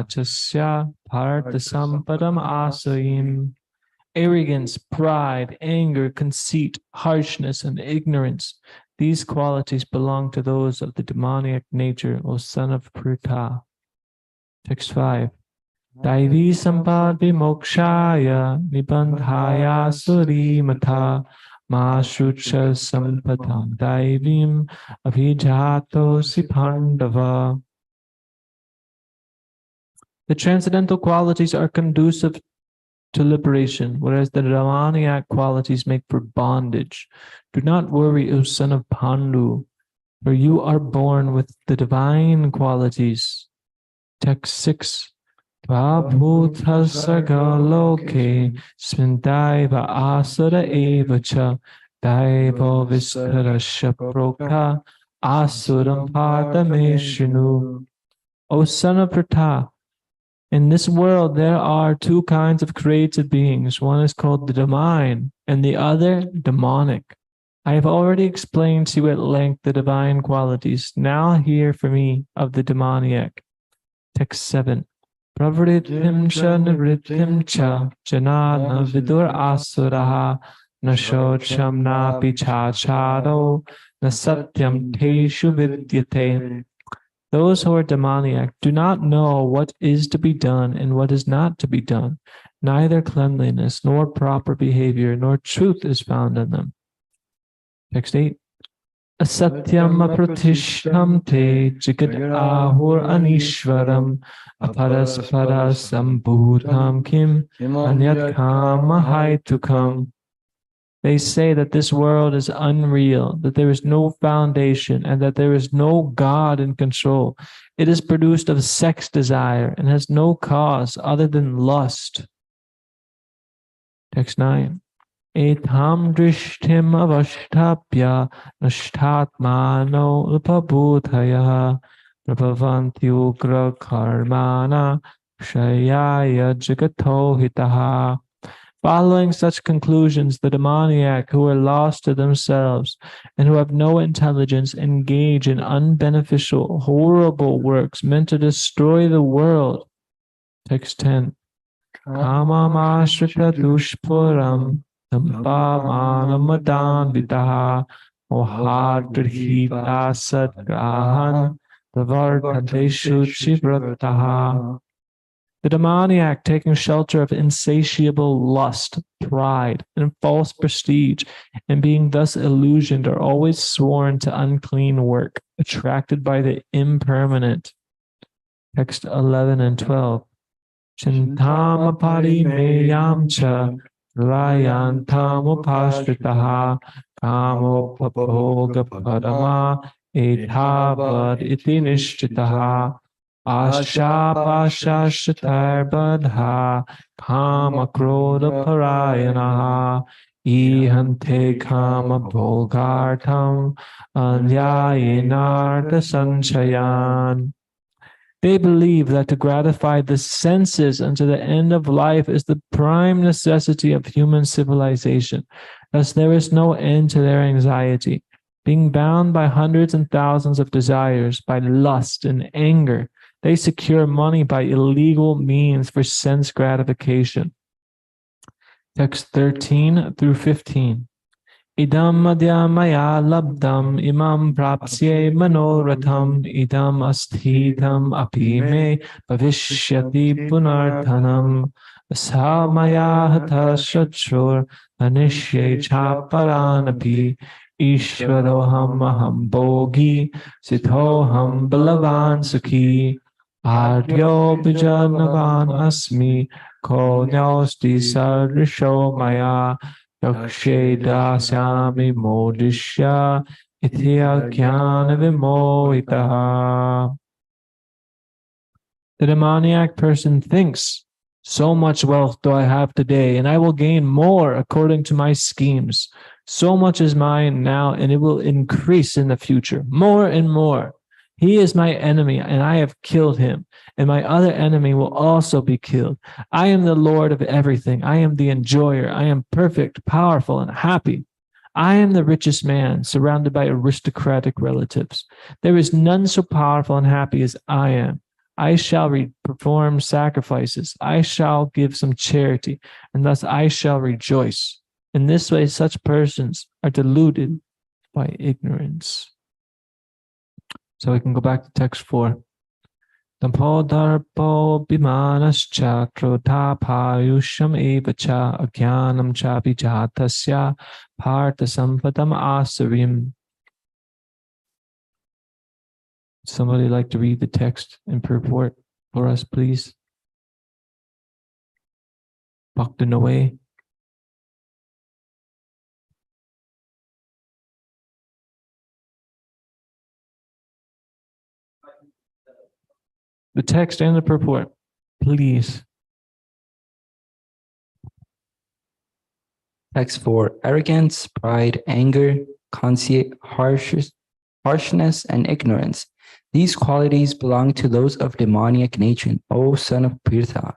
Chasya Bharata Sampadam Asayim. Arrogance, pride, anger, conceit, harshness, and ignorance. These qualities belong to those of the demoniac nature, O son of Pritha. Text 5. Daivi sampad vimokshaya nibandhaya surimatha ma shrucha sampadam daivim abhijato sipandava. The transcendental qualities are conducive to liberation, whereas the demoniac qualities make for bondage. Do not worry, O son of Pandu, for you are born with the divine qualities. Text 6. Prabhuta sagaloke smindaiva asara evacha daiva viskarasya prokha asuram padameshinu. O son of Pritha, in this world, there are two kinds of created beings. One is called the divine, and the other demonic. I have already explained to you at length the divine qualities. Now hear for me of the demoniac. Text 7. Pravritim cha nivritim cha janana vidur asuraha nashocham na pichacharo na satyam teshu vidyate. Those who are demoniac do not know what is to be done and what is not to be done. Neither cleanliness, nor proper behavior, nor truth is found in them. Text 8. Asatyam apratishtam te jigad ahur anishvaram aparaspara sambhutam kim anyat kama haitukam. They say that this world is unreal, that there is no foundation, and that there is no God in control. It is produced of sex desire and has no cause other than lust. Text 9. Etam drishtim avashtapya nashtatmano upabhutaya prabhavanti ugra karmana kshayaya jagato hitaha. Following such conclusions, the demoniac who are lost to themselves and who have no intelligence engage in unbeneficial, horrible works meant to destroy the world. Text 10. Kamamashtrita dushpuram tampamanamadan vitaha mohadrihita sadgrahan pravartadeshu chivrataha. The demoniac, taking shelter of insatiable lust, pride, and false prestige, and being thus illusioned, are always sworn to unclean work, attracted by the impermanent. Text 11 and 12. Chintama parimeyam cha rayantam upashritaha kamo papoga padama etavad iti nishtitaha. Asha pasha shatar badha kama krodha parayanaha ihante kama bhogartam anyayenartha sanchayan. They believe that to gratify the senses unto the end of life is the prime necessity of human civilization. Thus there is no end to their anxiety. Being bound by hundreds and thousands of desires, by lust and anger, they secure money by illegal means for sense gratification. Text 13 through 15. Idam madhyamaya labdam imam prapsye manoratham idam asthidam api me bhavishyati punardhanam asamaya hatha shachur anishye chaparanapi ishvaroham aham bhogi sithoham balavan sukhi Adyo bijanavan asmi ko nyosti sadrisho maya yakshe dasyami modishya ithya jnana vimohitaha. The demoniac person thinks, so much wealth do I have today, and I will gain more according to my schemes. So much is mine now, and it will increase in the future, more and more. He is my enemy, and I have killed him, and my other enemy will also be killed. I am the Lord of everything. I am the enjoyer. I am perfect, powerful, and happy. I am the richest man, surrounded by aristocratic relatives. There is none so powerful and happy as I am. I shall perform sacrifices. I shall give some charity, and thus I shall rejoice. In this way, such persons are deluded by ignorance. So we can go back to text 4. Tampodarpo bimanascha krodhapayusham evacha agyanam chapi jatasya partha sampadam asarim. Somebody like to read the text and purport for us, please? Bhakti away. The text and the purport, please. Text 4. Arrogance, pride, anger, conceit, harshness, and ignorance. These qualities belong to those of demoniac nature, O son of Pirtha.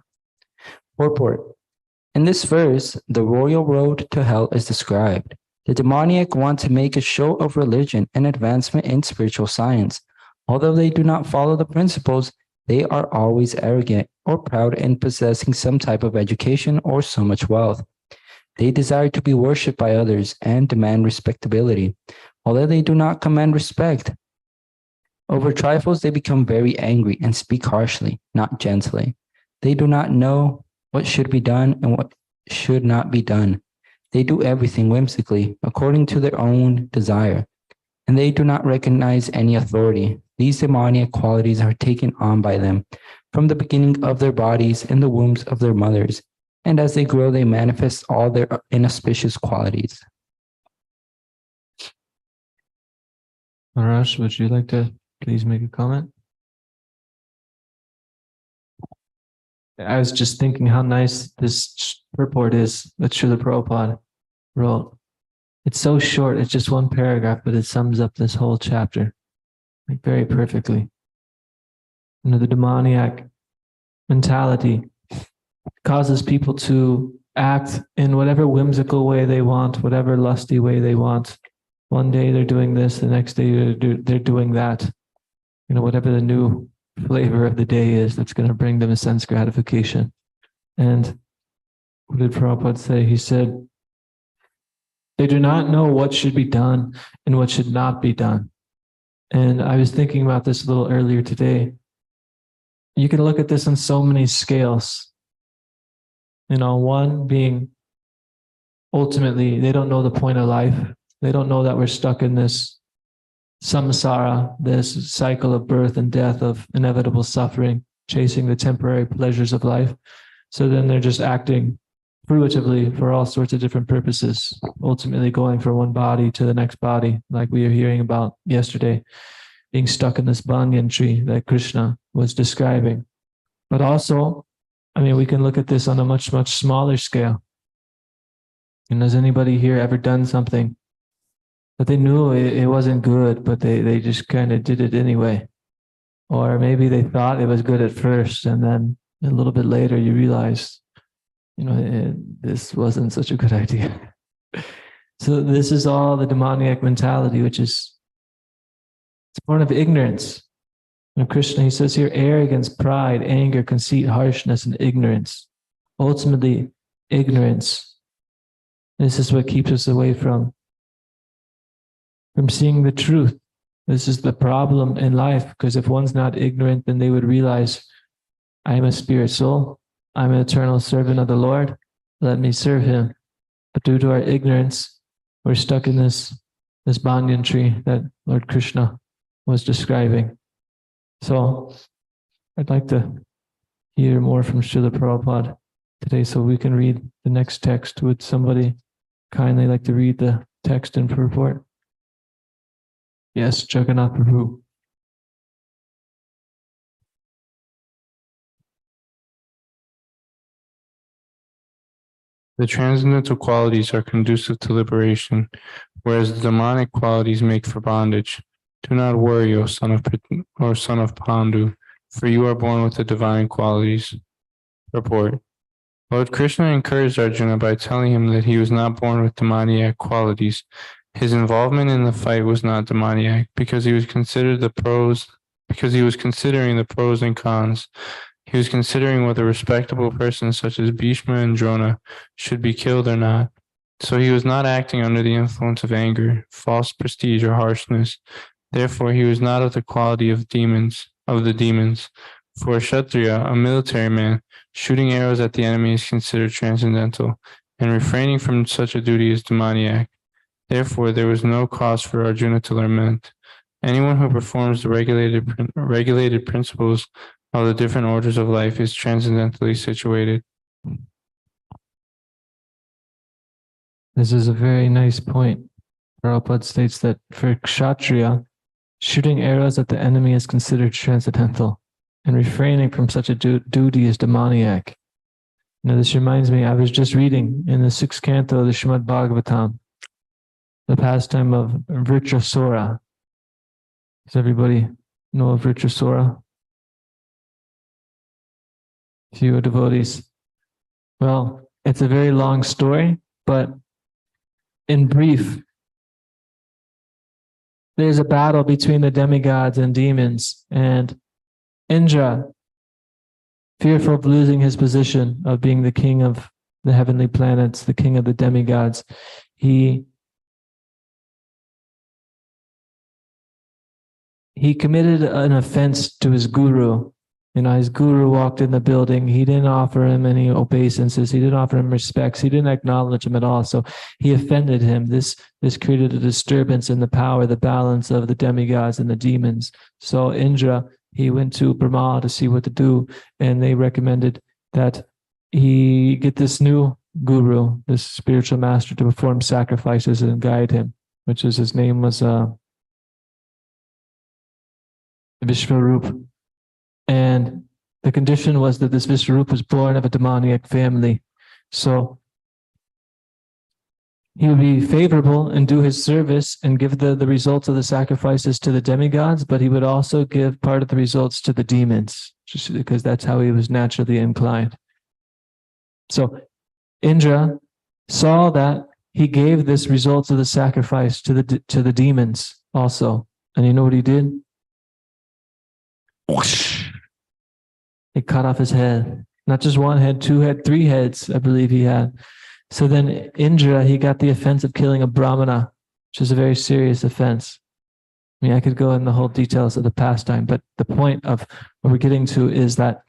Purport. In this verse, the royal road to hell is described. The demoniac want to make a show of religion and advancement in spiritual science. Although they do not follow the principles, they are always arrogant or proud in possessing some type of education or so much wealth. They desire to be worshipped by others and demand respectability, although they do not command respect. Over trifles, they become very angry and speak harshly, not gently. They do not know what should be done and what should not be done. They do everything whimsically, according to their own desire, and they do not recognize any authority. These demoniac qualities are taken on by them from the beginning of their bodies in the wombs of their mothers, and as they grow, they manifest all their inauspicious qualities. Arash, would you like to please make a comment? I was just thinking how nice this purport is that Srila Prabhupada wrote. It's so short, it's just one paragraph, but it sums up this whole chapter like very perfectly. You know, the demoniac mentality causes people to act in whatever whimsical way they want, whatever lusty way they want. One day they're doing this, the next day they're doing that. You know, whatever the new flavor of the day is that's going to bring them a sense gratification. And what did Prabhupada say? He said, they do not know what should be done and what should not be done. And I was thinking about this a little earlier today. You can look at this on so many scales. You know, one being ultimately, they don't know the point of life. They don't know that we're stuck in this samsara, this cycle of birth and death, of inevitable suffering, chasing the temporary pleasures of life. So then they're just acting fruitively for all sorts of different purposes, ultimately going from one body to the next body, like we were hearing about yesterday, being stuck in this banyan tree that Krishna was describing. But also, I mean, we can look at this on a much, much smaller scale. And has anybody here ever done something but they knew it wasn't good, but they just kind of did it anyway? Or maybe they thought it was good at first, and then a little bit later you realized, you know, this wasn't such a good idea. So this is all the demoniac mentality, which is, it's born of ignorance. And Krishna, he says here, arrogance, pride, anger, conceit, harshness, and ignorance. Ultimately, ignorance. This is what keeps us away from seeing the truth. This is the problem in life, because if one's not ignorant, then they would realize, I am a spirit soul. I'm an eternal servant of the Lord. Let me serve him. But due to our ignorance, we're stuck in this banyan tree that Lord Krishna was describing. So I'd like to hear more from Srila Prabhupada today so we can read the next text. Would somebody kindly like to read the text and purport? Yes, Jagannath Prabhu. The transcendental qualities are conducive to liberation, whereas the demonic qualities make for bondage. Do not worry, O son of Pandu, for you are born with the divine qualities. Report. Lord Krishna encouraged Arjuna by telling him that he was not born with demoniac qualities. His involvement in the fight was not demoniac, because he was considered the pros because he was considering the pros and cons. He was considering whether respectable persons such as Bhishma and Drona should be killed or not. So he was not acting under the influence of anger, false prestige, or harshness. Therefore, he was not of the quality of the demons. For a Kshatriya, a military man, shooting arrows at the enemy is considered transcendental, and refraining from such a duty is demoniac. Therefore, there was no cause for Arjuna to lament. Anyone who performs the regulated principles of the different orders of life is transcendentally situated. This is a very nice point. Prabhupada states that for Kshatriya, shooting arrows at the enemy is considered transcendental, and refraining from such a duty is demoniac. Now, this reminds me, I was just reading in the 6th canto of the Srimad Bhagavatam, the pastime of Vritrasura. Does everybody know of Vritrasura? Few devotees. Well, it's a very long story, but in brief, there's a battle between the demigods and demons, and Indra, fearful of losing his position of being the king of the heavenly planets, the king of the demigods, he committed an offense to his guru. You know, his guru walked in the building. He didn't offer him any obeisances. He didn't offer him respects. He didn't acknowledge him at all. So he offended him. This created a disturbance in the power, the balance of the demigods and the demons. So Indra, he went to Brahma to see what to do, and they recommended that he get this new guru, this spiritual master, to perform sacrifices and guide him, which is, his name was Vishvarup. And the condition was that this Vishvarup was born of a demoniac family. So he would be favorable and do his service and give the results of the sacrifices to the demigods, but he would also give part of the results to the demons, just because that's how he was naturally inclined. So Indra saw that he gave this results of the sacrifice to the demons also. And you know what he did? Whoosh! He cut off his head. Not just one head, 2 head, 3 heads, I believe he had. So then Indra, he got the offense of killing a Brahmana, which is a very serious offense. I mean, I could go in the whole details of the pastime, but the point of what we're getting to is that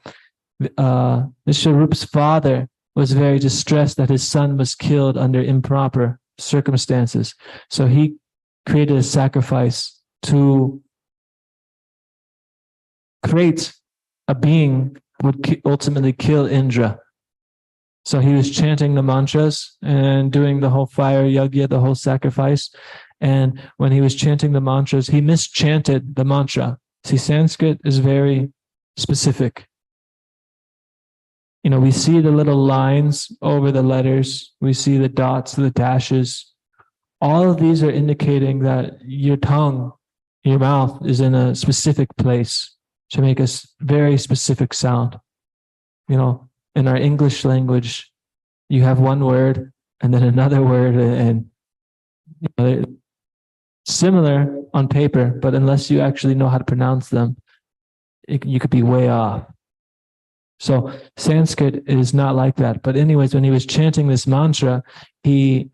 Vishwarup's father was very distressed that his son was killed under improper circumstances. So he created a sacrifice to create a being would ultimately kill Indra. So he was chanting the mantras and doing the whole fire yagya, the whole sacrifice. And when he was chanting the mantras, he mischanted the mantra. See, Sanskrit is very specific. You know, we see the little lines over the letters. We see the dots, the dashes. All of these are indicating that your tongue, your mouth is in a specific place to make a very specific sound. You know, in our English language, you have one word and then another word, and you know, similar on paper, but unless you actually know how to pronounce them, you could be way off. So Sanskrit is not like that. But anyways, when he was chanting this mantra, he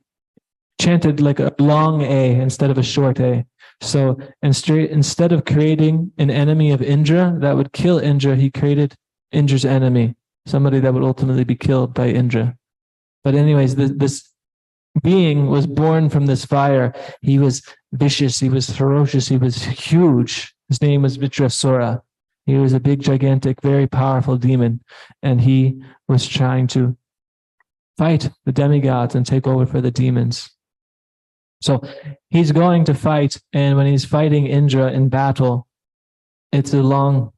chanted like a long A instead of a short A. So instead of creating an enemy of Indra that would kill Indra, he created Indra's enemy, somebody that would ultimately be killed by Indra. But anyways, this being was born from this fire. He was vicious, he was ferocious, he was huge. His name was Vitrasura. He was a big, gigantic, very powerful demon, and he was trying to fight the demigods and take over for the demons. So he's going to fight, and when he's fighting Indra in battle, it's a long,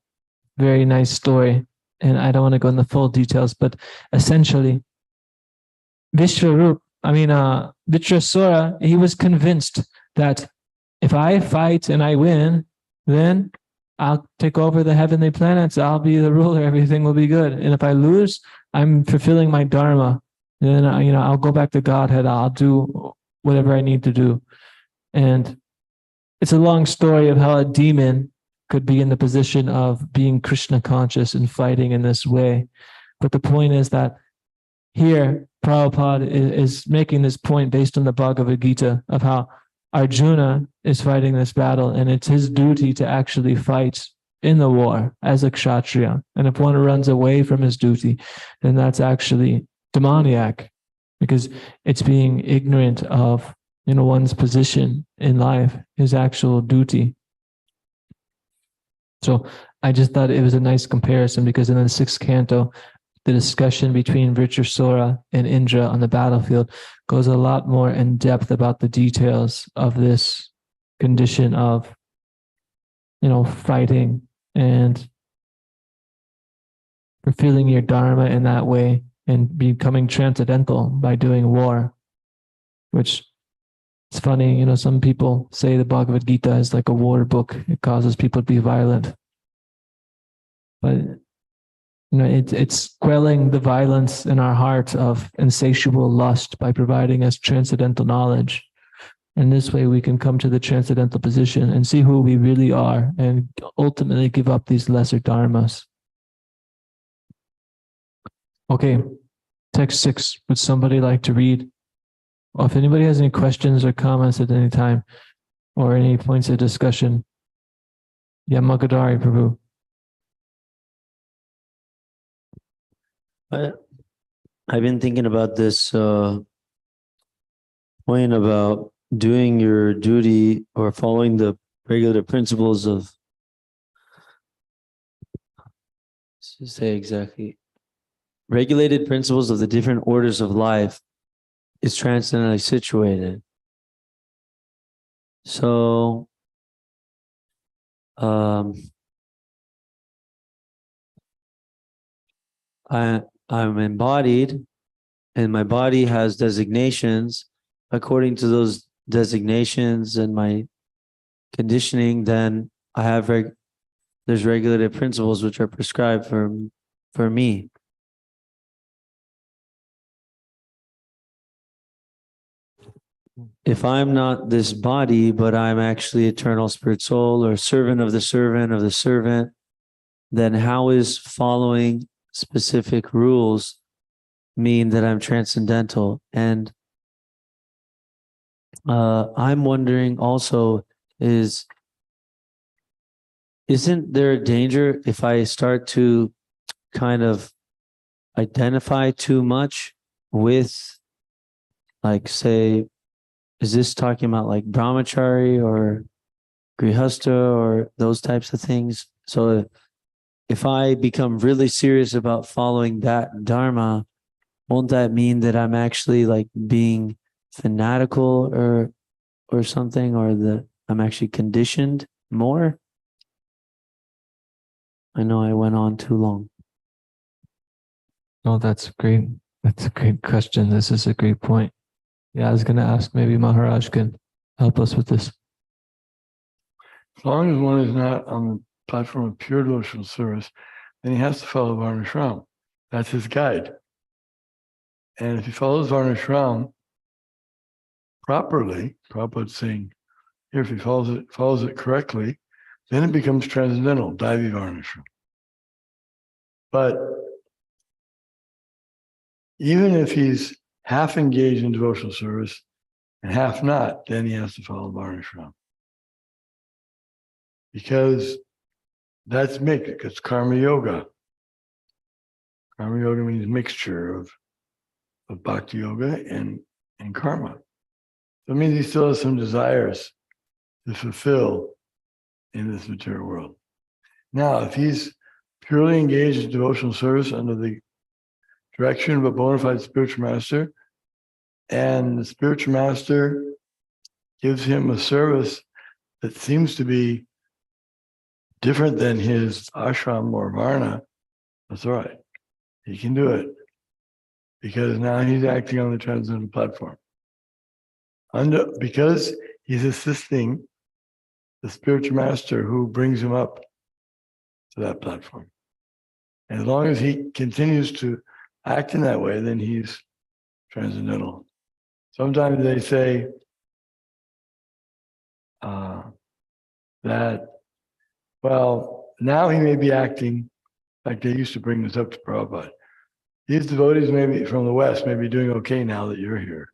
very nice story, and I don't want to go into full details, but essentially, Vitrasura, he was convinced that if I fight and I win, then I'll take over the heavenly planets, I'll be the ruler, everything will be good. And if I lose, I'm fulfilling my dharma. Then I'll go back to Godhead, I'll do whatever I need to do. And it's a long story of how a demon could be in the position of being Krishna conscious and fighting in this way. But the point is that here, Prabhupada is making this point based on the Bhagavad-gita of how Arjuna is fighting this battle, and it's his duty to actually fight in the war as a kshatriya. And if one runs away from his duty, then that's actually demoniac, because it's being ignorant of one's position in life, his actual duty. So I just thought it was a nice comparison, because in the 6th canto, the discussion between Vritrasura and Indra on the battlefield goes a lot more in depth about the details of this condition of, fighting and fulfilling your dharma in that way and becoming transcendental by doing war, which it's funny, some people say the Bhagavad-gita is like a war book. It causes people to be violent. But it's quelling the violence in our heart of insatiable lust by providing us transcendental knowledge. And this way we can come to the transcendental position and see who we really are and ultimately give up these lesser dharmas. Okay, text 6. Would somebody like to read? Or if anybody has any questions or comments at any time or any points of discussion. Yeah, Magadari, Prabhu. I've been thinking about this point about doing your duty or following the regular principles of, to say exactly, regulated principles of the different orders of life is transcendently situated. So, I'm embodied, and my body has designations. According to those designations and my conditioning, then I have there's regulated principles which are prescribed for me. If I'm not this body, but I'm actually eternal spirit soul or servant of the servant, then how is following specific rules mean that I'm transcendental? And I'm wondering also, isn't there a danger if I start to kind of identify too much with, like, say, is this talking about like brahmachari or grihastha or those types of things? So if I become really serious about following that dharma, won't that mean that I'm actually like being fanatical or something, or that I'm actually conditioned more? I know I went on too long. Oh, that's great. That's a great question. This is a great point. Yeah, I was going to ask, maybe Maharaj can help us with this. As long as one is not on the platform of pure devotional service, then he has to follow Varnashram. That's his guide. And if he follows Varnashram properly, Prabhupada's saying here, if he follows it correctly, then it becomes transcendental, Daivi Varnashram. But even if he's half engaged in devotional service and half not, then he has to follow Varnashram. Because that's mixed. It's karma yoga. Karma yoga means mixture of bhakti yoga and karma. So it means he still has some desires to fulfill in this material world. Now, if he's purely engaged in devotional service under the direction of a bona fide spiritual master, and the spiritual master gives him a service that seems to be different than his ashram or varna, that's all right. He can do it because now he's acting on the transcendental platform. Because he's assisting the spiritual master who brings him up to that platform. And as long as he continues to act in that way, then he's transcendental. Sometimes they say that Well, now he may be acting like they used to bring this up to Prabhupada. These devotees maybe from the West may be doing okay now that you're here,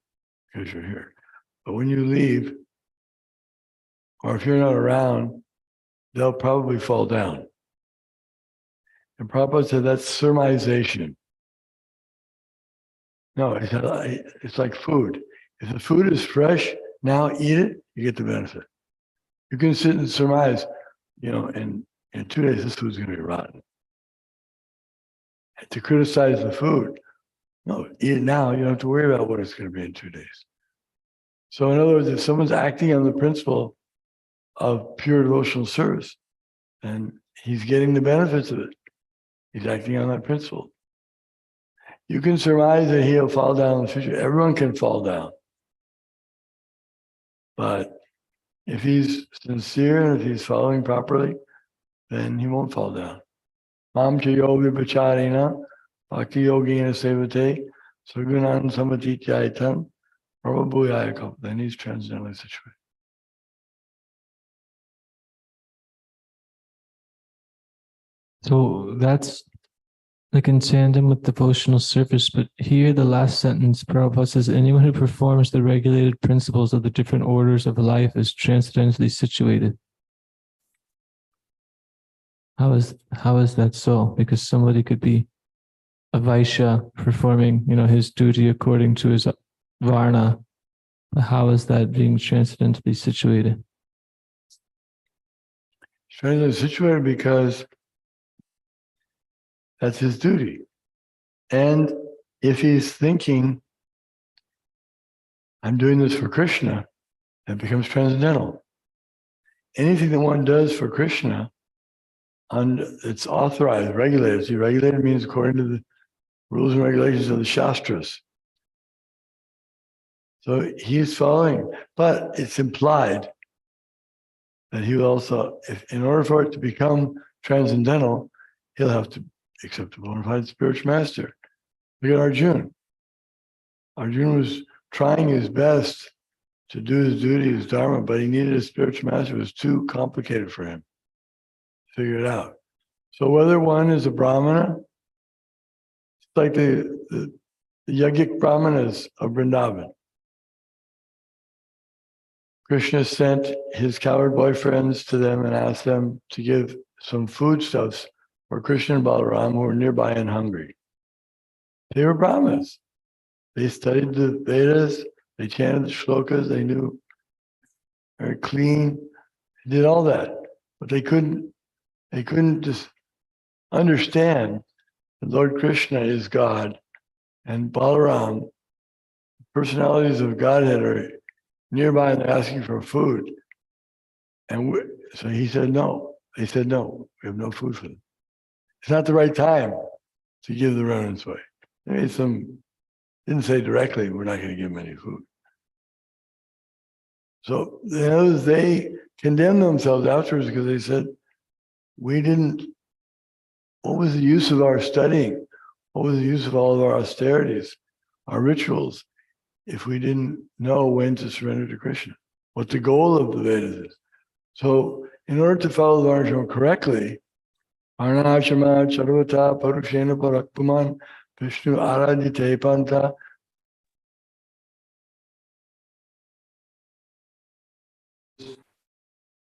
because you're here. But when you leave, or if you're not around, they'll probably fall down. And Prabhupada said that's surmisation. No, he said it's like food. If the food is fresh, now eat it, you get the benefit. You can sit and surmise, in 2 days, this food's going to be rotten. And to criticize the food, no, eat it now. You don't have to worry about what it's going to be in 2 days. So in other words, if someone's acting on the principle of pure devotional service, then he's getting the benefits of it. He's acting on that principle. You can surmise that he'll fall down in the future. Everyone can fall down. But if he's sincere and if he's following properly, then he won't fall down. Mam cha yoga vipacharena, bhakti yogina sevate, sugunan samatityayitam, prabhubhuyayakam. Then he's transcendently situated. So that's like in tandem with devotional service, but here the last sentence, Prabhupada says, anyone who performs the regulated principles of the different orders of life is transcendently situated. How is that so? Because somebody could be a Vaishya performing, his duty according to his Varna. But how is that being transcendently situated? Transcendently situated because that's his duty. And if he's thinking, I'm doing this for Krishna, it becomes transcendental. Anything that one does for Krishna, it's authorized, regulated. See, regulated means according to the rules and regulations of the Shastras. So he's following, but it's implied that he will also, in order for it to become transcendental, he'll have to accept a bona fide spiritual master. Look at Arjuna. Arjuna was trying his best to do his duty, his dharma, but he needed a spiritual master. It was too complicated for him to figure it out. So whether one is a brahmana, it's like the yogic brahmanas of Vrindavan. Krishna sent his coward boyfriends to them and asked them to give some foodstuffs for Krishna and Balaram who were nearby and hungry. They were brahmanas. They studied the Vedas, they chanted the shlokas, they knew very clean, they did all that. But they couldn't just understand that Lord Krishna is God and Balaram, personalities of Godhead, are nearby and they're asking for food. And so he said no. They said no, we have no food for them. It's not the right time to give the remnants away. They made didn't say directly, we're not going to give them any food. So they condemned themselves afterwards because they said, what was the use of our studying? What was the use of all of our austerities, our rituals, if we didn't know when to surrender to Krishna, what the goal of the Vedas is? So in order to follow the Varnashram correctly, Varnashrama Charvata Parushena Parakpuman Vishnu Aradite Panta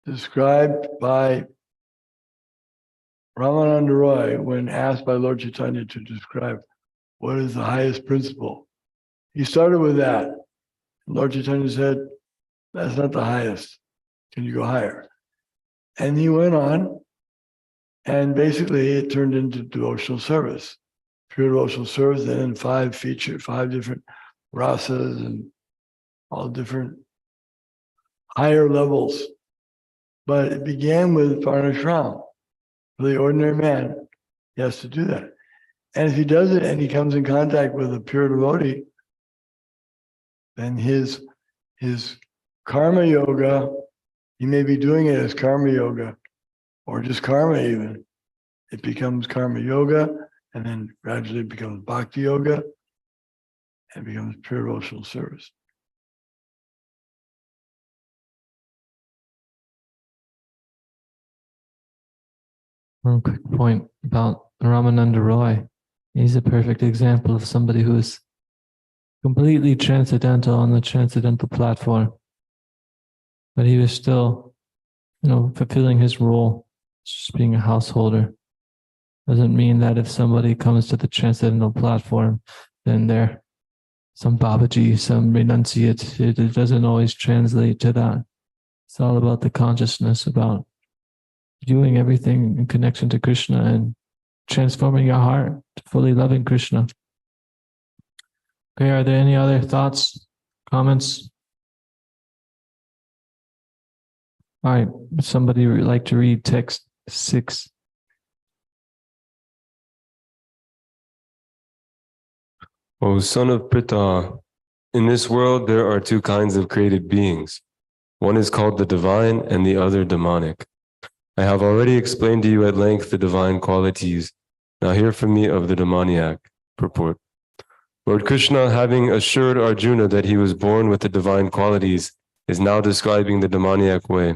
described by Ramananda Roy when asked by Lord Chaitanya to describe what is the highest principle. He started with that. Lord Chaitanya said, that's not the highest. Can you go higher? And he went on, and basically it turned into devotional service. Pure devotional service, and then 5 different rasas and all different higher levels. But it began with Varnashram. For the ordinary man, he has to do that. And if he does it and he comes in contact with a pure devotee, then his karma yoga, he may be doing it as karma yoga or just karma even. It becomes karma yoga and then gradually becomes bhakti yoga and becomes pure devotional service. One quick point about Ramananda Roy. He's a perfect example of somebody who is completely transcendental on the transcendental platform. But he was still, fulfilling his role, just being a householder. Doesn't mean that if somebody comes to the transcendental platform, then they're some Babaji, some renunciate. It doesn't always translate to that. It's all about the consciousness, about viewing everything in connection to Krishna and transforming your heart to fully loving Krishna. Okay, are there any other thoughts, comments? All right, would somebody like to read text 6? O son of Pritha, in this world there are two kinds of created beings. One is called the divine and the other demonic. I have already explained to you at length the divine qualities. Now hear from me of the demoniac. Purport. Lord Krishna, having assured Arjuna that he was born with the divine qualities, is now describing the demoniac way.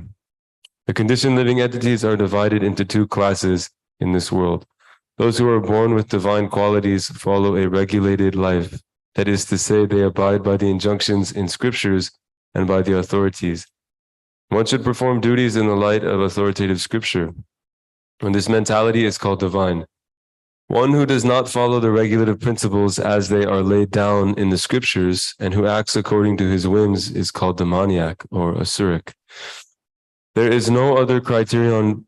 The conditioned living entities are divided into two classes in this world. Those who are born with divine qualities follow a regulated life. That is to say, they abide by the injunctions in scriptures and by the authorities. One should perform duties in the light of authoritative scripture. And this mentality is called divine. One who does not follow the regulative principles as they are laid down in the scriptures and who acts according to his whims is called demoniac or asuric. There is no other criterion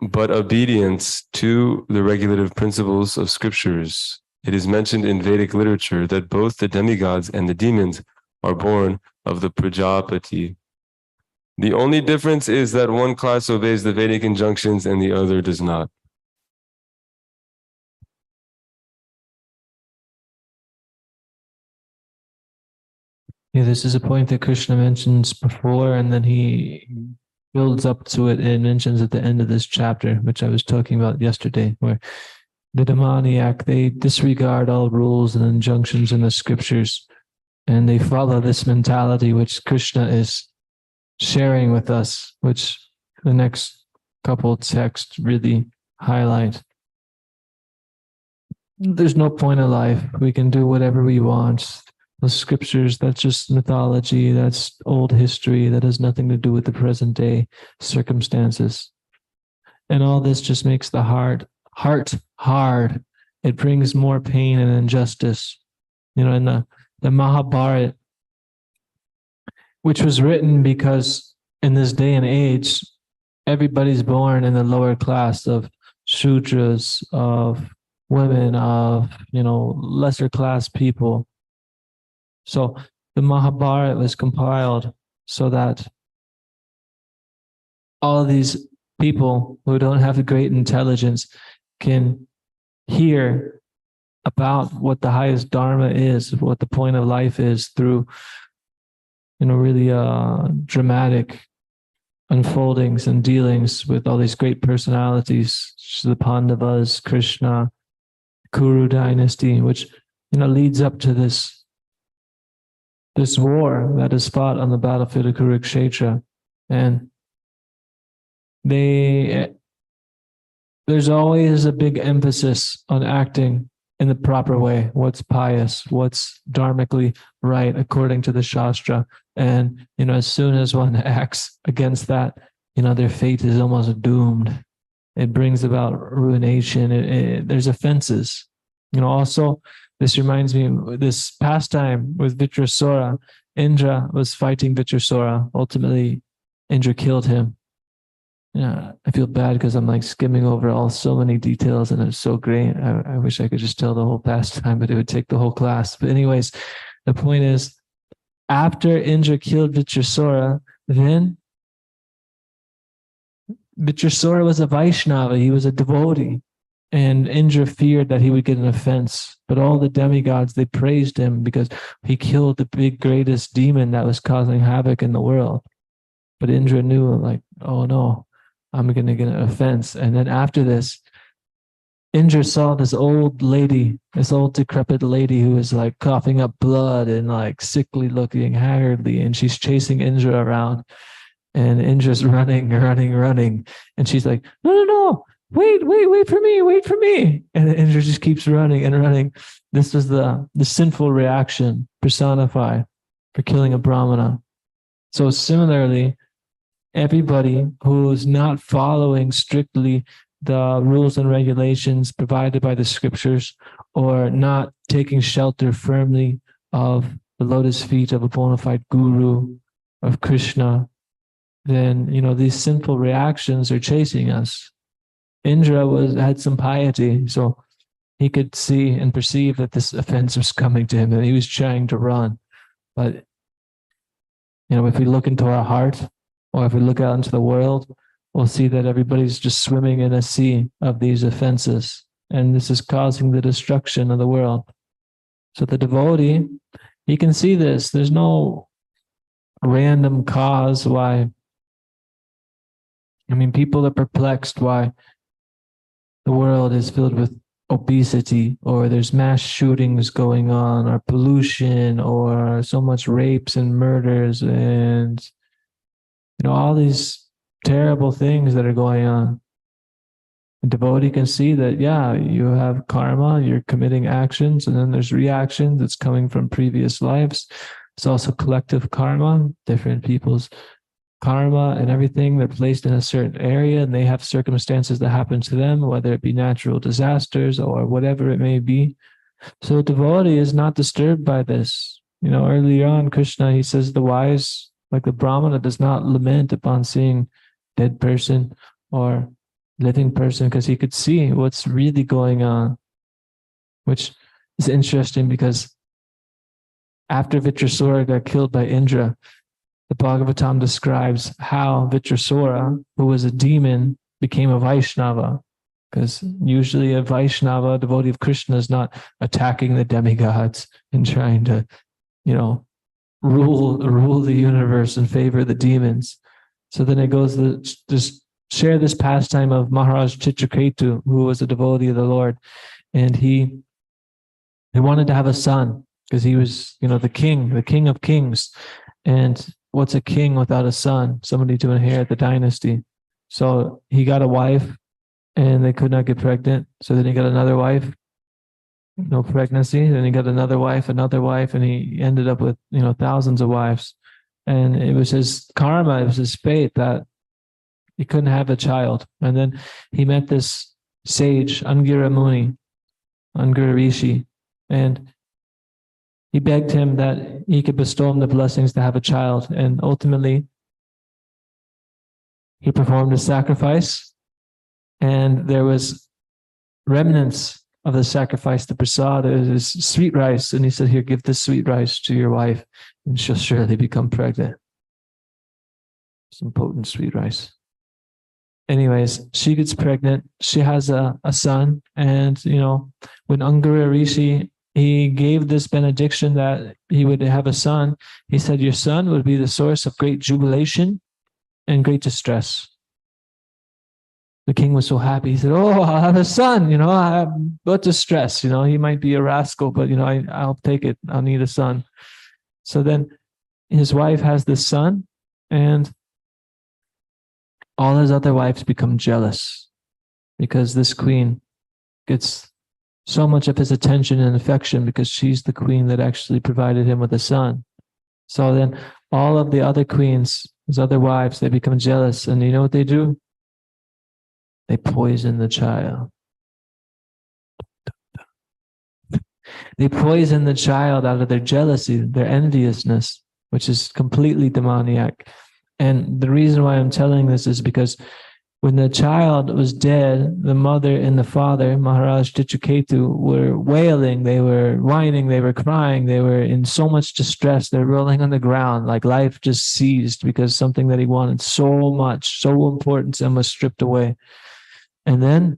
but obedience to the regulative principles of scriptures. It is mentioned in Vedic literature that both the demigods and the demons are born of the Prajapati. The only difference is that one class obeys the Vedic injunctions and the other does not. Yeah, this is a point that Krishna mentions before, and then he builds up to it and mentions at the end of this chapter, which I was talking about yesterday, where the demoniac, they disregard all rules and injunctions in the scriptures, and they follow this mentality which Krishna is sharing with us, which the next couple texts really highlight. There's no point in life. We can do whatever we want. The scriptures, that's just mythology, that's old history, that has nothing to do with the present day circumstances. And all this just makes the heart hard. It brings more pain and injustice. In the Mahabharata, which was written because in this day and age, everybody's born in the lower class of Shudras, of women, of, lesser class people. So the Mahabharata was compiled so that all these people who don't have a great intelligence can hear about what the highest dharma is, what the point of life is through, really dramatic unfoldings and dealings with all these great personalities, the Pandavas, Krishna, Kuru dynasty, which, leads up to this war that is fought on the battlefield of Kurukshetra. And there's always a big emphasis on acting in the proper way, what's pious, what's dharmically right according to the Shastra. And, as soon as one acts against that, their fate is almost doomed. It brings about ruination. There's offenses. Also, this reminds me of this pastime with Vitrasura. Indra was fighting Vitrasura. Ultimately, Indra killed him. I feel bad because I'm skimming over so many details and it's so great. I wish I could just tell the whole pastime, but it would take the whole class. But anyways, the point is, after Indra killed Vitrasura, then Vitrasura was a Vaishnava. He was a devotee. And Indra feared that he would get an offense. But all the demigods, they praised him because he killed the greatest demon that was causing havoc in the world. But Indra knew, oh no, I'm going to get an offense. And then after this, Indra saw this old lady, this old decrepit lady who was coughing up blood and sickly looking haggardly. And she's chasing Indra around. And Indra's running. And she's like, no, wait for me. And Indra just keeps running and running. This was the sinful reaction personified for killing a Brahmana. So similarly, everybody who's not following strictly the rules and regulations provided by the scriptures, or not taking shelter firmly of the lotus feet of a bona fide guru, of Krishna, then these sinful reactions are chasing us. Indra had some piety, so he could see and perceive that this offense was coming to him, and he was trying to run. But if we look into our heart, or if we look out into the world, we'll see that everybody's just swimming in a sea of these offenses, and this is causing the destruction of the world. So the devotee, he can see this. There's no random cause why. People are perplexed why the world is filled with obesity, or there's mass shootings going on, or pollution, or so much rapes and murders, and all these terrible things that are going on. A devotee can see that, you have karma, you're committing actions, and then there's reactions that's coming from previous lives. It's also collective karma, different people's karma and everything. They're placed in a certain area, and they have circumstances that happen to them, whether it be natural disasters or whatever it may be. So a devotee is not disturbed by this. Earlier on, Krishna, he says the wise, like the Brahmana, does not lament upon seeing dead person or living person, because he could see what's really going on, which is interesting, because after Vitrasura got killed by Indra, the Bhagavatam describes how Vitrasura, who was a demon, became a Vaishnava. Because usually a Vaishnava, a devotee of Krishna, is not attacking the demigods and trying to, rule the universe and favor the demons. So then it goes to just share this pastime of Maharaj Chitraketu, who was a devotee of the Lord, and he wanted to have a son, because he was, the king of kings. And what's a king without a son? Somebody to inherit the dynasty. So he got a wife, and they could not get pregnant. So then he got another wife, no pregnancy. Then he got another wife, and he ended up with, thousands of wives. And it was his karma, it was his fate that he couldn't have a child. And then he met this sage, Angira Muni, Angira Rishi, and he begged him that he could bestow him the blessings to have a child. And ultimately, he performed a sacrifice, and there was remnants of the sacrifice, the prasad, is sweet rice. And he said, here, give this sweet rice to your wife, and she'll surely become pregnant. Some potent sweet rice. Anyways, she gets pregnant. She has a son. And, when Angira Rishi, he gave this benediction that he would have a son, he said, your son would be the source of great jubilation and great distress. The king was so happy. He said, oh, I'll have a son, what distress, he might be a rascal, but, I'll take it. I'll need a son. So then his wife has this son, and all his other wives become jealous, because this queen gets so much of his attention and affection, because she's the queen that actually provided him with a son. So then all of the other queens, his other wives, they become jealous. And you know what they do? They poison the child. They poison the child out of their jealousy, their enviousness, which is completely demoniac. And the reason why I'm telling this is because when the child was dead, the mother and the father, Maharaj Chitraketu, were wailing, they were whining, they were crying, they were in so much distress, they're rolling on the ground, like life just ceased, because something that he wanted so much, so important, and was stripped away. And then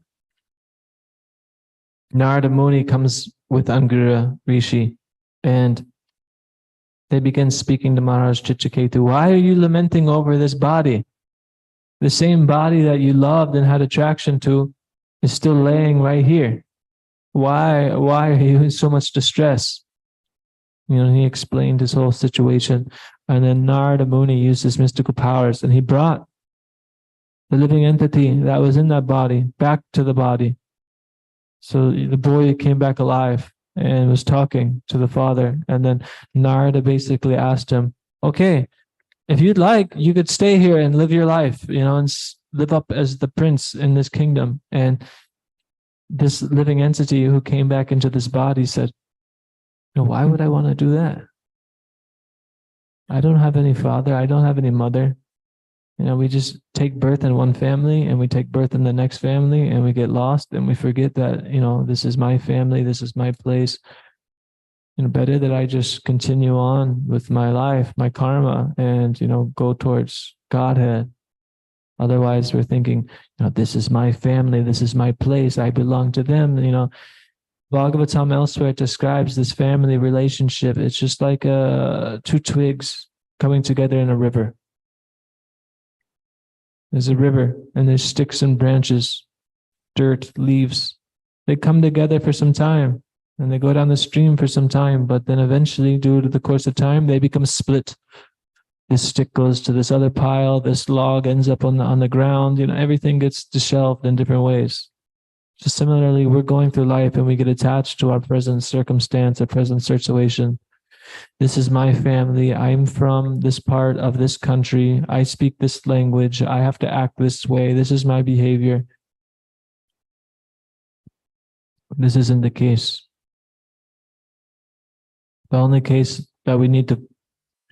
Narada Muni comes with Angira Rishi, and they begin speaking to Maharaj Chitraketu. Why are you lamenting over this body? The same body that you loved and had attraction to is still laying right here. Why are you in so much distress? He explained his whole situation. And then Narada Muni used his mystical powers, and he brought the living entity that was in that body back to the body. So the boy came back alive and was talking to the father. And then Narada basically asked him, okay, if you'd like, you could stay here and live your life, and live up as the prince in this kingdom. And this living entity who came back into this body said, no, why would I want to do that? I don't have any father. I don't have any mother. We just take birth in one family and we take birth in the next family and we get lost and we forget that, this is my family. This is my place. Better that I just continue on with my life, my karma, and, go towards Godhead. Otherwise, we're thinking, this is my family. This is my place. I belong to them. Bhagavatam elsewhere describes this family relationship. It's just like two twigs coming together in a river. There's a river and there's sticks and branches, dirt, leaves. They come together for some time and they go down the stream for some time, but then eventually, due to the course of time, they become split. This stick goes to this other pile, this log ends up on the ground, everything gets dissolved in different ways. So similarly, we're going through life and we get attached to our present circumstance, our present situation. This is my family. I'm from this part of this country. I speak this language. I have to act this way. This is my behavior. This isn't the case. The only case that we need to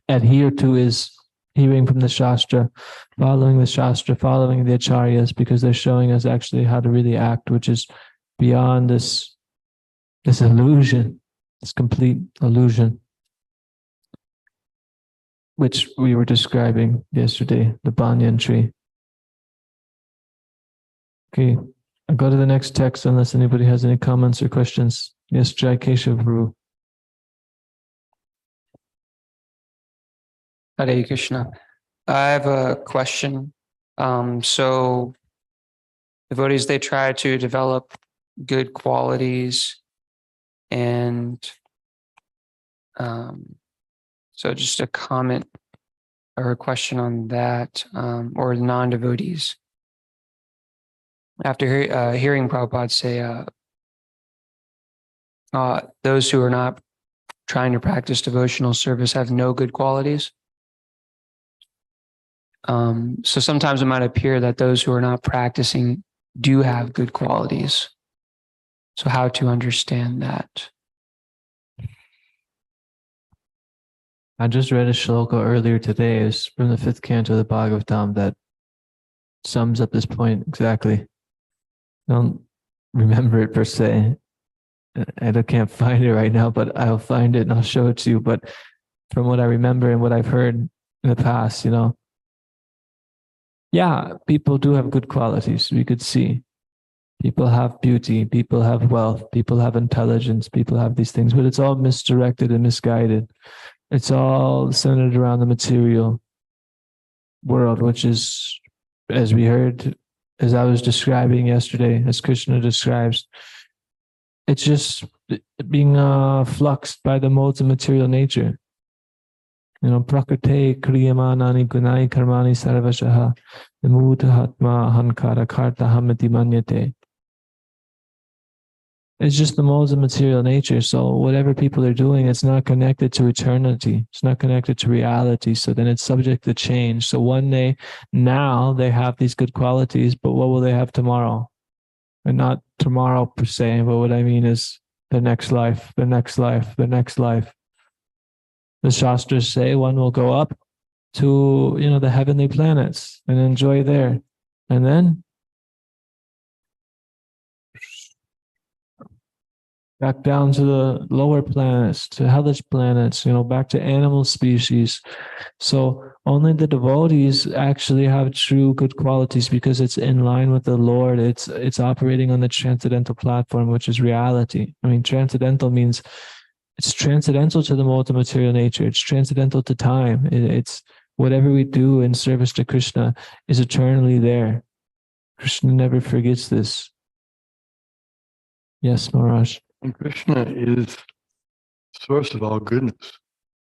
adhere to is hearing from the Shastra, following the Shastra, following the Acharyas, because they're showing us actually how to really act, which is beyond this illusion, this complete illusion, which we were describing yesterday, the banyan tree. Okay, I'll go to the next text unless anybody has any comments or questions. Yes, Jai Keshav Prabhu. Hare Krishna. I have a question. So devotees, they try to develop good qualities, and so just a comment or a question on that, or non-devotees. After hearing Prabhupada say, those who are not trying to practice devotional service have no good qualities. So sometimes it might appear that those who are not practicing do have good qualities. So how to understand that? I just read a shloka earlier today. It's from the 5th canto of the Bhagavatam that sums up this point exactly. I don't remember it per se. I can't find it right now, but I'll find it and I'll show it to you. But from what I remember and what I've heard in the past, yeah, people do have good qualities. We could see people have beauty, people have wealth, people have intelligence, people have these things, but it's all misdirected and misguided. It's all centered around the material world, which is, as we heard, as I was describing yesterday, as Krishna describes, it's just being fluxed by the modes of material nature. Prakrite kriyamanani gunai karmani sarvashaha vimutahatma hankara karta hamati manyate. It's just the modes of material nature. So whatever people are doing, it's not connected to eternity. It's not connected to reality. So then it's subject to change. So one day, now they have these good qualities, but what will they have tomorrow? And not tomorrow per se, but what I mean is the next life, the next life, the next life. The Shastras say one will go up to, the heavenly planets and enjoy there. And then back down to the lower planets, to hellish planets, back to animal species. So only the devotees actually have true good qualities because it's in line with the Lord. It's operating on the transcendental platform, which is reality. I mean, transcendental means it's transcendental to the mode of material nature. It's transcendental to time. It's whatever we do in service to Krishna is eternally there. Krishna never forgets this. Yes, Maharaj. And Krishna is the source of all goodness.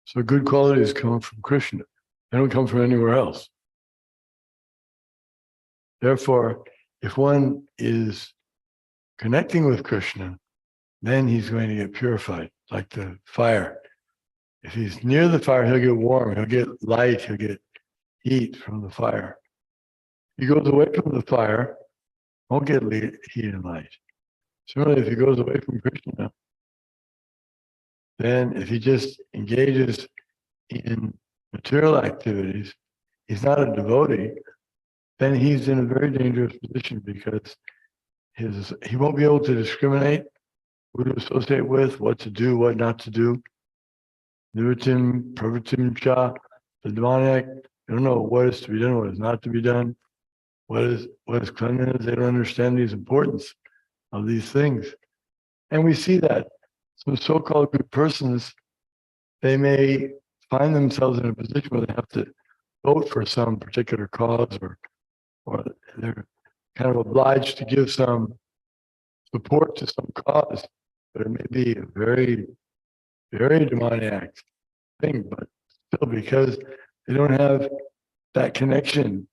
So good qualities come from Krishna. They don't come from anywhere else. Therefore, if one is connecting with Krishna, then he's going to get purified, like the fire. If he's near the fire, he'll get warm, he'll get light, he'll get heat from the fire. If he goes away from the fire, won't get heat and light. Similarly, if he goes away from Krishna, then if he just engages in material activities, he's not a devotee, then he's in a very dangerous position because he won't be able to discriminate who to associate with, what to do, what not to do. Nivritim, pravritim cha, the demoniac, they don't know what is to be done, what is not to be done, what is cleanliness. They don't understand the importance of these things. And we see that some so-called good persons, they may find themselves in a position where they have to vote for some particular cause, or they're kind of obliged to give some support to some cause, but it may be a very, very demoniac thing, but still, because they don't have that connection,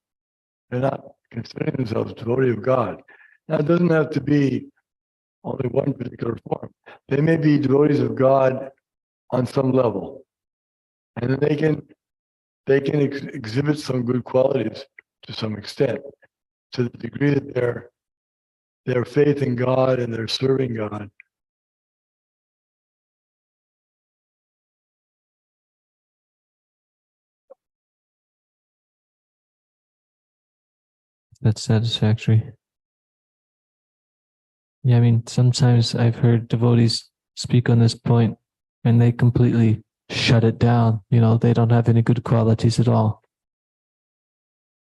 they're not considering themselves devotee of God. Now, it doesn't have to be only one particular form. They may be devotees of God on some level, and then they can exhibit some good qualities to some extent, to the degree that their faith in God and they're serving God. That's satisfactory. Yeah, I mean, sometimes I've heard devotees speak on this point and they completely shut it down. They don't have any good qualities at all.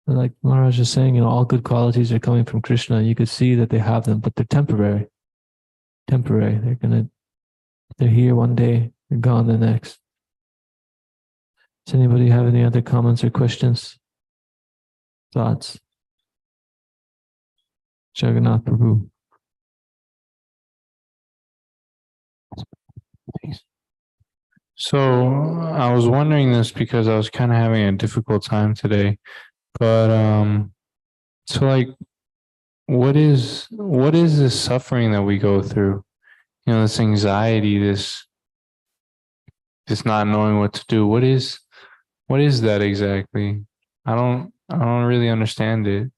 And like Maharaj was saying, all good qualities are coming from Krishna. You could see that they have them, but they're temporary. They're here one day, they're gone the next. Does anybody have any other comments or questions? Thoughts? Jagannath Prabhu. So I was wondering this because I was kind of having a difficult time today. But so like, what is this suffering that we go through? This anxiety, this not knowing what to do. What is that exactly? I don't really understand it.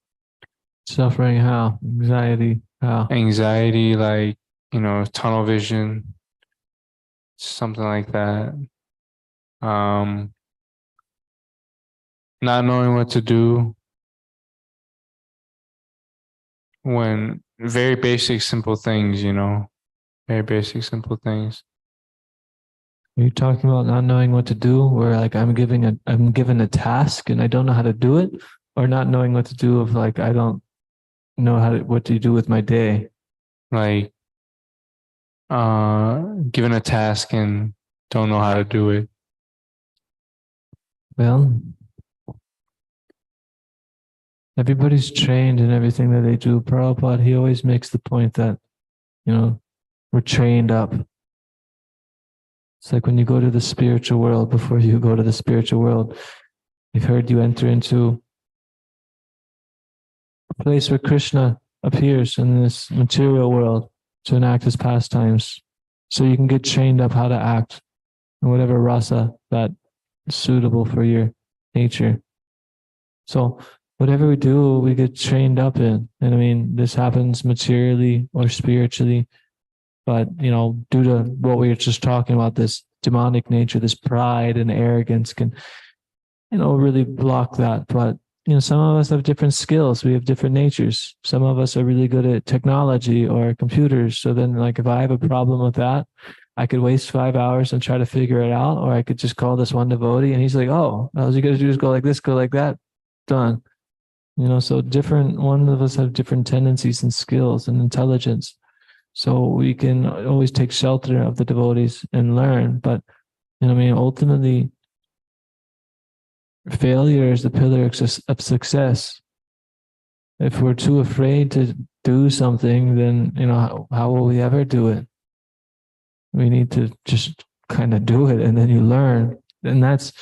Suffering how? Anxiety how? Anxiety, like, tunnel vision, something like that. Not knowing what to do when very basic, simple things, very basic, simple things. Are you talking about not knowing what to do, where like I'm given a task and I don't know how to do it, or not knowing what to do of like I don't know what to do with my day? Like given a task and don't know how to do it. Well, everybody's trained in everything that they do. Prabhupada, he always makes the point that, we're trained up. It's like when you go to the spiritual world, before you go to the spiritual world, you've heard you enter into a place where Krishna appears in this material world to enact his pastimes. So you can get trained up how to act in whatever rasa that is suitable for your nature. So whatever we do, we get trained up in. And I mean, this happens materially or spiritually. But, due to what we were just talking about, this demonic nature, this pride and arrogance can, really block that. But, some of us have different skills. We have different natures. Some of us are really good at technology or computers. So then, like, if I have a problem with that, I could waste 5 hours and try to figure it out. Or I could just call this one devotee and he's like, oh, all you got to do is go like this, go like that. Done. So one of us have different tendencies and skills and intelligence. So we can always take shelter of the devotees and learn. But, ultimately, failure is the pillar of success. If we're too afraid to do something, then, how will we ever do it? We need to just kind of do it, and then you learn. And that's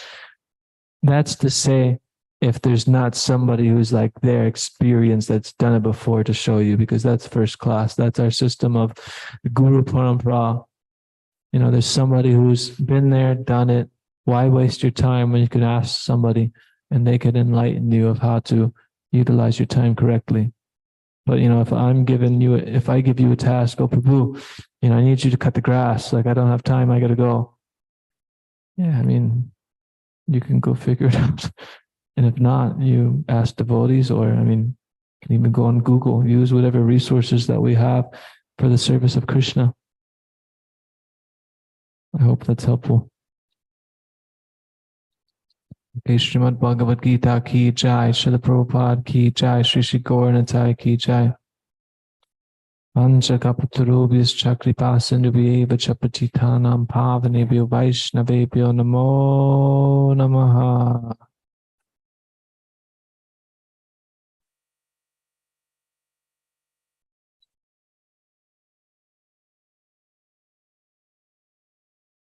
to say if there's not somebody who's like their experience that's done it before to show you, because that's first class. That's our system of Guru Parampara. You know, there's somebody who's been there, done it. Why waste your time when you can ask somebody and they can enlighten you of how to utilize your time correctly? But, you know, if I give you a task, oh, Prabhu, you know, I need you to cut the grass. Like, I don't have time. I got to go. Yeah, I mean, you can go figure it out. And if not, you ask devotees, or, I mean, you can even go on Google, use whatever resources that we have for the service of Krishna. I hope that's helpful. Okay, Srimad Bhagavad-gita ki jai, Srila Prabhupada ki jai, Shri Shri Gauranatai ki jai. Pancha kapatarubhyas chakripasindubhyeva chapatitanam pavanebhyo vaishnavebhyo namo namaha.